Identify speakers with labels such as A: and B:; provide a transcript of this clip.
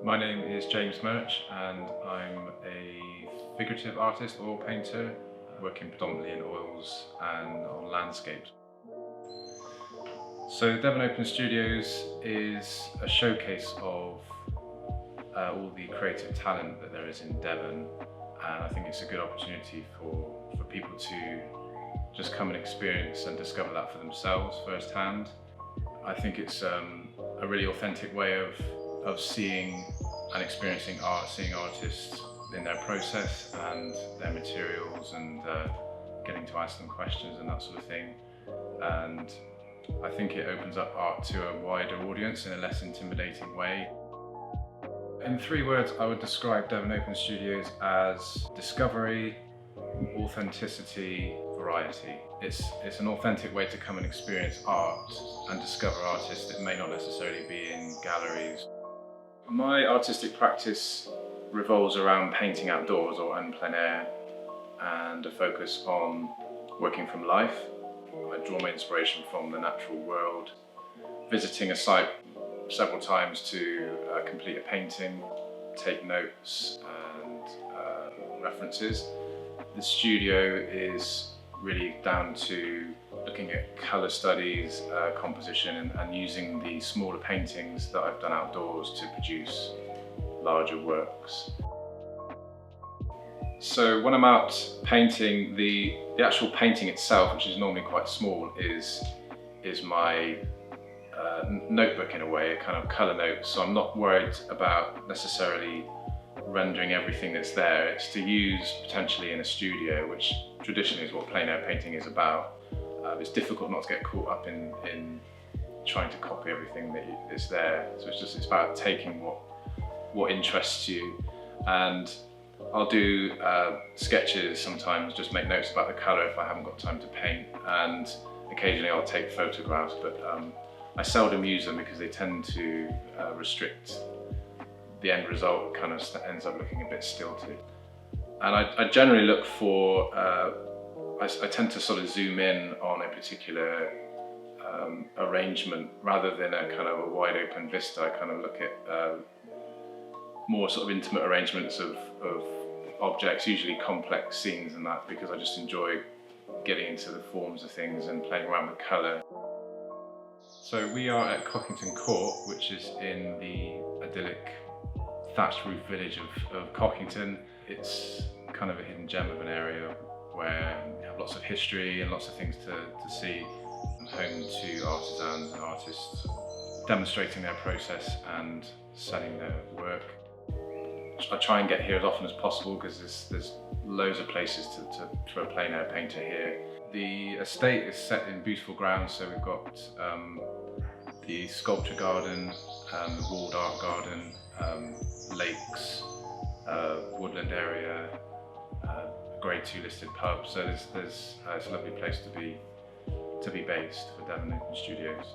A: My name is James Murch and I'm a figurative artist, oil painter, working predominantly in oils and on landscapes. So Devon Open Studios is a showcase of all the creative talent that there is in Devon, and I think it's a good opportunity for people to just come and experience and discover that for themselves firsthand. I think it's a really authentic way of seeing and experiencing art, seeing artists in their process and their materials, and getting to ask them questions and that sort of thing. And I think it opens up art to a wider audience in a less intimidating way. In 3 words, I would describe Devon Open Studios as discovery, authenticity, variety. It's an authentic way to come and experience art and discover artists that may not necessarily be in galleries. My artistic practice revolves around painting outdoors or en plein air, and a focus on working from life. I draw my inspiration from the natural world, visiting a site several times to complete a painting, take notes and references. The studio is really down to looking at colour studies, composition, and using the smaller paintings that I've done outdoors to produce larger works. So when I'm out painting, the actual painting itself, which is normally quite small, is my notebook in a way, a kind of colour note. So I'm not worried about necessarily rendering everything that's there. It's to use potentially in a studio, which traditionally is what plein air painting is about. It's difficult not to get caught up in trying to copy everything that is there. So it's about taking what interests you. And I'll do sketches sometimes, just make notes about the colour if I haven't got time to paint, and occasionally I'll take photographs, but I seldom use them because they tend to restrict the end result. Kind of ends up looking a bit stilted. And I generally look for, I tend to sort of zoom in on a particular arrangement rather than a kind of a wide open vista. I kind of look at more sort of intimate arrangements of objects, usually complex scenes and that, because I just enjoy getting into the forms of things and playing around with colour. So we are at Cockington Court, which is in the idyllic thatched roof village of Cockington. It's kind of a hidden gem of an area where you have lots of history and lots of things to see. Home to artisans and artists demonstrating their process and selling their work. I try and get here as often as possible because there's loads of places for a plein air painter here. The estate is set in beautiful grounds, so we've got the sculpture garden, the walled art garden, lakes, woodland area, Grade 2 listed pub. So it's a lovely place to be based for Devon Open Studios.